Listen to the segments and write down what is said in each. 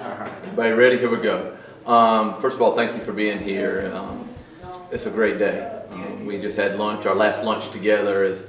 Everybody ready? Here we go. First of all, thank you for being here. It's a great day. We just had lunch, our last lunch together as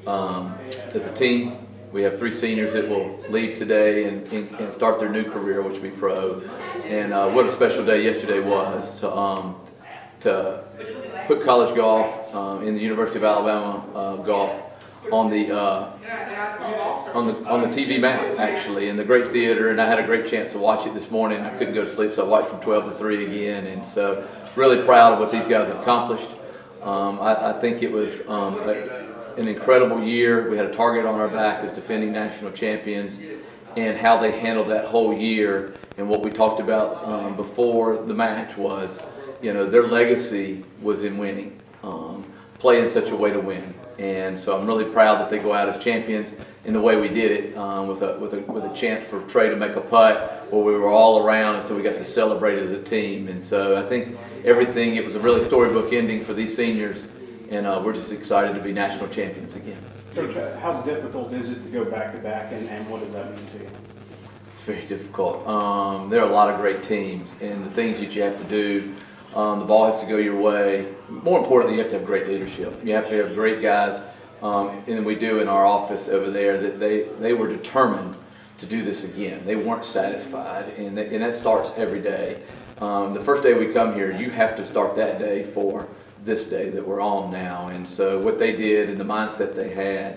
a team. We have 3 seniors that will leave today and start their new career, which will be pro. And what a special day yesterday was to put college golf in the University of Alabama golf on the TV map, actually, in the great theater. And I had a great chance to watch it this morning. I couldn't go to sleep, so I watched from 12 to 3 again. And so really proud of what these guys have accomplished. I think it was an incredible year. We had a target on our back as defending national champions, and how they handled that whole year. And what we talked about before the match was, their legacy was in winning, play in such a way to win. And so I'm really proud that they go out as champions in the way we did it, with a chance for Trey to make a putt where we were all around, and so we got to celebrate as a team. And so I think it was a really storybook ending for these seniors, and we're just excited to be national champions again. Coach, how difficult is it to go back-to-back, and what does that mean to you? It's very difficult. There are a lot of great teams, and the things that you have to do, the ball has to go your way. More importantly, you have to have great leadership. You have to have great guys, and we do in our office over there, that they were determined to do this again. They weren't satisfied, and that starts every day. The first day we come here, you have to start that day for this day that we're on now. And so what they did and the mindset they had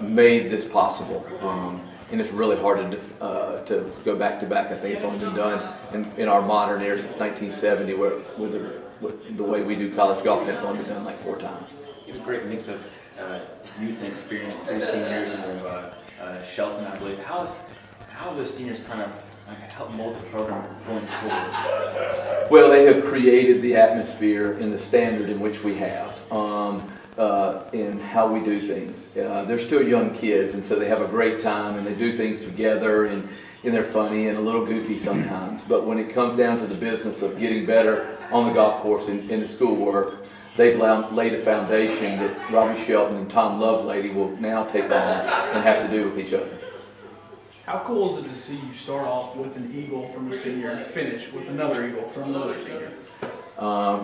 made this possible. And it's really hard to go back to back. I think it's only been done in our modern era since 1970, with the way we do college golf, and it's only been done like 4 times. You have a great mix of youth and experience, 3 seniors, and Shelton, I believe. How have those seniors kind of helped mold the program going forward? Well, they have created the atmosphere and the standard in which we have. In how we do things. They're still young kids, and so they have a great time, and they do things together, and they're funny and a little goofy sometimes. But when it comes down to the business of getting better on the golf course and in the schoolwork, they've laid a foundation that Robbie Shelton and Tom Lovelady will now take on and have to do with each other. How cool is it to see you start off with an eagle from a senior and finish with another eagle from another senior?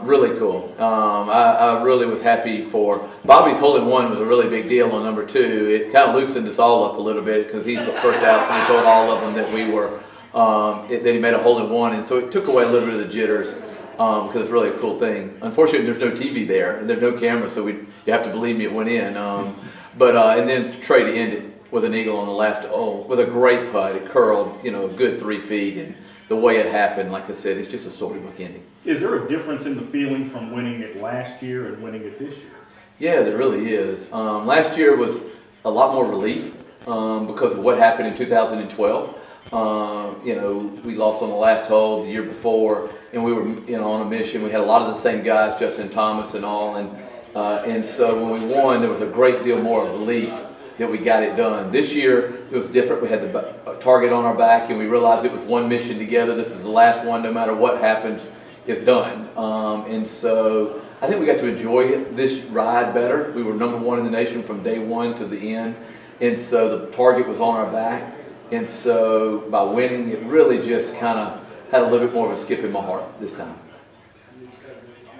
Really cool. I really was happy for Bobby's hole-in-one was a really big deal on number 2. It kind of loosened us all up a little bit because he's the first out, so he told all of them that we were that he made a hole-in-one, and so it took away a little bit of the jitters because it's really a cool thing. Unfortunately, there's no TV there and there's no camera, so you have to believe me, it went in. And then Trey to end it with an eagle on the last hole with a great putt. It curled, a good 3 feet, and the way it happened, like I said, it's just a storybook ending. Is there a difference in the feeling from winning it last year and winning it this year? Yeah, there really is. Last year was a lot more relief because of what happened in 2012. We lost on the last hole the year before, and we were on a mission. We had a lot of the same guys, Justin Thomas and all, and so when we won, there was a great deal more of relief that we got it done. This year, it was different. We had the target on our back, and we realized it was one mission together. This is the last one. No matter what happens, it's done. And so I think we got to enjoy this ride better. We were number 1 in the nation from day 1 to the end. And so the target was on our back. And so by winning, it really just kind of had a little bit more of a skip in my heart this time.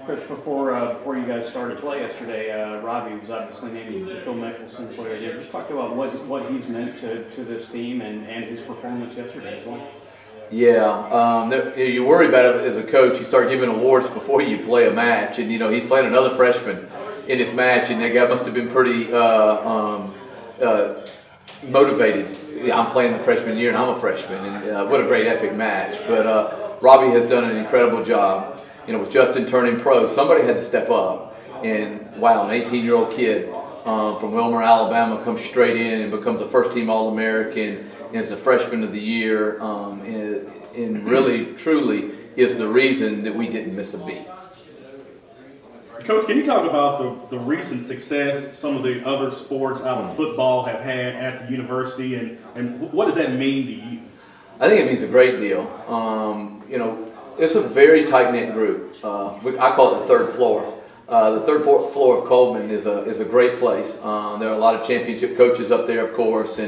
Coach, before you guys started play yesterday, Robbie was obviously named the Phil Michaelson Player of the Year. Just talk about what he's meant to this team and his performance yesterday as well. Yeah, you worry about it as a coach. You start giving awards before you play a match, and he's playing another freshman in his match, and that guy must have been pretty motivated. Yeah, I'm playing the freshman year, and I'm a freshman, and what a great epic match. But Robbie has done an incredible job. With Justin turning pro, somebody had to step up, and wow, an 18-year-old kid from Wilmer, Alabama, comes straight in and becomes a first-team All-American. Is the freshman of the year, and really, truly is the reason that we didn't miss a beat. Coach, can you talk about the recent success some of the other sports out of football have had at the university, and what does that mean to you? I think it means a great deal. It's a very tight-knit group. I call it the third floor. The third floor of Coleman is a great place. There are a lot of championship coaches up there, of course,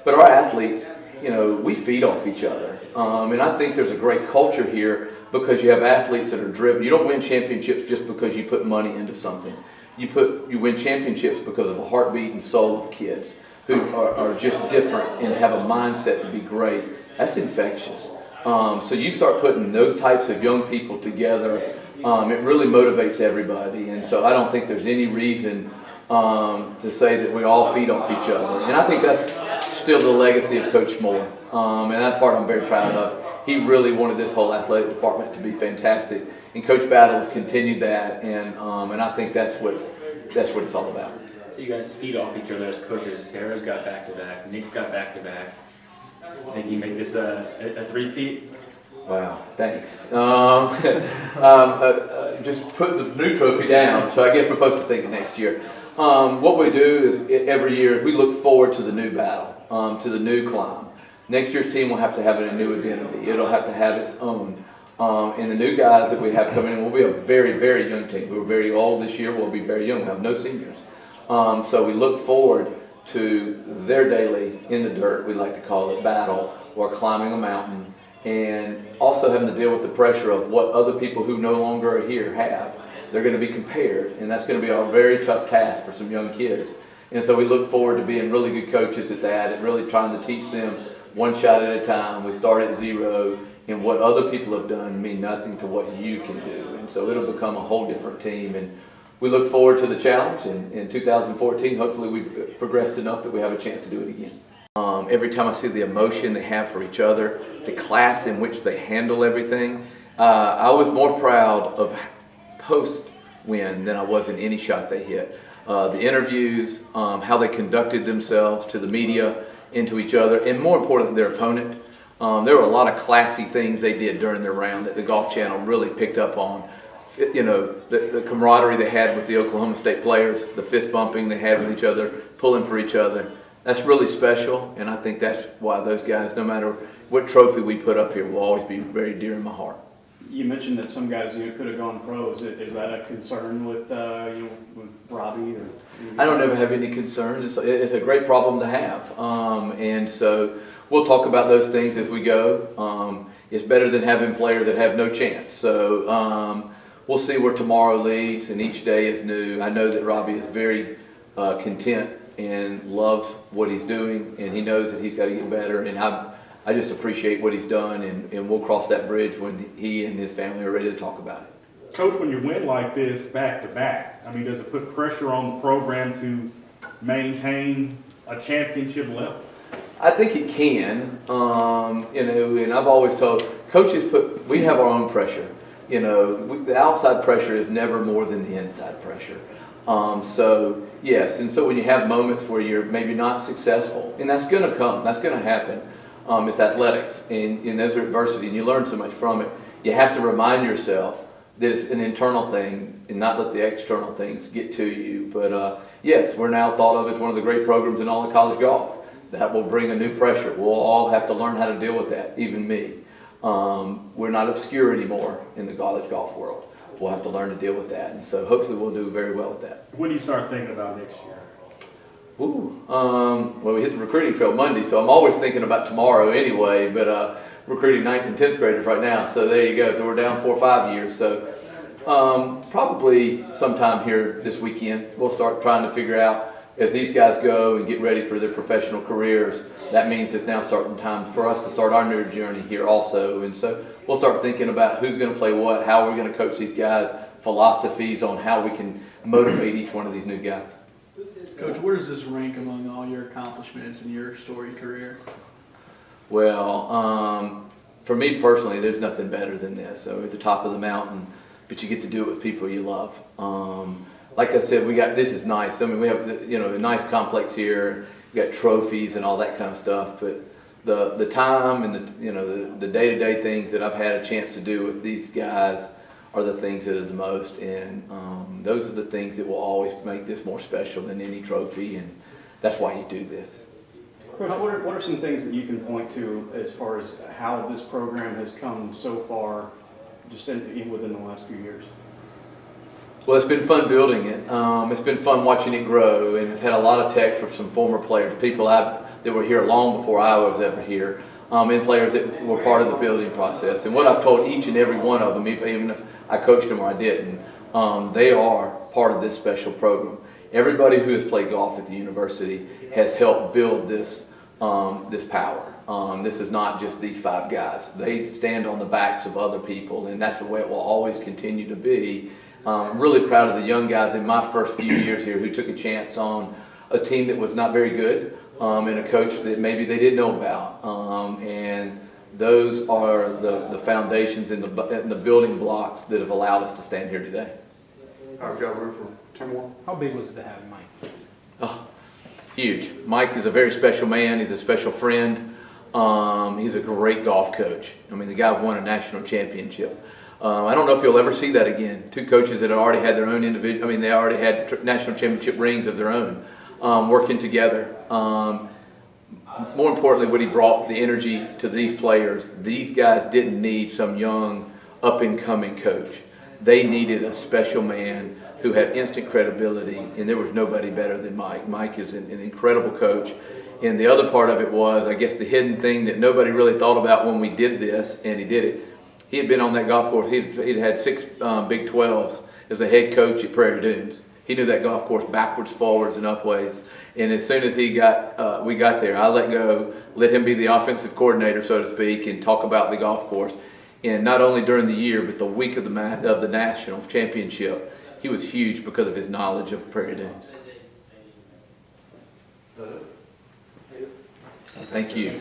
but our athletes we feed off each other. And I think there's a great culture here because you have athletes that are driven. You don't win championships just because you put money into something. You win championships because of the heartbeat and soul of kids who are just different and have a mindset to be great. That's infectious. So you start putting those types of young people together, it really motivates everybody. And so I don't think there's any reason to say that we all feed off each other. And I think that's still the legacy of Coach Moore. And that part I'm very proud of. He really wanted this whole athletic department to be fantastic. And Coach Battle has continued that. And I think that's what it's all about. So you guys feed off each other as coaches. Sarah's got back-to-back. Nick's got back-to-back. Think you make this a three-peat? Wow, thanks. Just put the new trophy down, so I guess we're supposed to think of next year. What we do is every year we look forward to the new battle, to the new climb. Next year's team will have to have a new identity. It'll have to have its own. And the new guys that we have coming in will be a very, very young team. We were very old this year. We'll be very young. We have no seniors. So we look forward to their daily, in the dirt, we like to call it, battle, or climbing a mountain, and also having to deal with the pressure of what other people who no longer are here have. They're going to be compared, and that's going to be a very tough task for some young kids. And so we look forward to being really good coaches at that and really trying to teach them one shot at a time. We start at zero, and what other people have done mean nothing to what you can do. And so it'll become a whole different team. And we look forward to the challenge. And in 2014, hopefully we've progressed enough that we have a chance to do it again. Every time I see the emotion they have for each other, the class in which they handle everything, I was more proud of post-win than I was in any shot they hit. The interviews, how they conducted themselves to the media and to each other, and more importantly, their opponent. There were a lot of classy things they did during their round that the Golf Channel really picked up on. The camaraderie they had with the Oklahoma State players, the fist bumping they had with each other, pulling for each other. That's really special, and I think that's why those guys, no matter what trophy we put up here, will always be very dear in my heart. You mentioned that some guys could have gone pro. Is that a concern with with Robbie? Or I don't ever have any concerns. It's a great problem to have, and so we'll talk about those things as we go. It's better than having players that have no chance. So we'll see where tomorrow leads, and each day is new. I know that Robbie is very content and loves what he's doing, and he knows that he's got to get better. And I just appreciate what he's done, and we'll cross that bridge when he and his family are ready to talk about it. Coach, when you win like this back to back, I mean, does it put pressure on the program to maintain a championship level? I think it can, and I've always told coaches we have our own pressure. The outside pressure is never more than the inside pressure. So yes, and so when you have moments where you're maybe not successful, and that's going to come, that's going to happen. It's athletics, and there's adversity, and you learn so much from it. You have to remind yourself that it's an internal thing and not let the external things get to you. But yes, we're now thought of as one of the great programs in all of college golf. That will bring a new pressure. We'll all have to learn how to deal with that, even me. We're not obscure anymore in the college golf world. We'll have to learn to deal with that, and so hopefully we'll do very well with that. When do you start thinking about next year? Well, we hit the recruiting trail Monday, so I'm always thinking about tomorrow anyway, but recruiting 9th and 10th graders right now, so there you go. So we're down 4 or 5 years. So probably sometime here this weekend, we'll start trying to figure out, as these guys go and get ready for their professional careers, that means it's now starting time for us to start our new journey here also. And so we'll start thinking about who's going to play what, how we're going to coach these guys, philosophies on how we can motivate each one of these new guys. Coach, where does this rank among all your accomplishments in your storied career? Well, for me personally, there's nothing better than this. So we're at the top of the mountain, but you get to do it with people you love. Like I said, this is nice. I mean, we have a nice complex here. We got trophies and all that kind of stuff. But the time and the day-to-day things that I've had a chance to do with these guys are the things that are the most, and those are the things that will always make this more special than any trophy, and that's why you do this. Coach, what are some things that you can point to as far as how this program has come so far, just within the last few years? Well, it's been fun building it. It's been fun watching it grow, and I've had a lot of texts from some former players, people that that were here long before I was ever here, and players that were part of the building process. And what I've told each and every one of them, even if I coached them or I didn't, they are part of this special program. Everybody who has played golf at the university has helped build this power. This is not just these 5 guys. They stand on the backs of other people, and that's the way it will always continue to be. I'm really proud of the young guys in my first few years here who took a chance on a team that was not very good, and a coach that maybe they didn't know about. And those are the foundations and the building blocks that have allowed us to stand here today. All right, we got room for 2 more. How big was it to have Mike? Oh, huge. Mike is a very special man. He's a special friend. He's a great golf coach. I mean, the guy won a national championship. I don't know if you'll ever see that again. 2 coaches that already had their own individual, I mean, they already had national championship rings of their own, working together. More importantly, what he brought, the energy to these players. These guys didn't need some young, up-and-coming coach. They needed a special man who had instant credibility, and there was nobody better than Mike. Mike is an incredible coach. And the other part of it was, I guess, the hidden thing that nobody really thought about when we did this, and he did it. He had been on that golf course. He'd had 6 Big 12s as a head coach at Prairie Dunes. He knew that golf course backwards, forwards, and upways. And as soon as we got there, I let him be the offensive coordinator, so to speak, and talk about the golf course. And not only during the year, but the week of the national championship, he was huge because of his knowledge of Prairie Dunes. Thank you.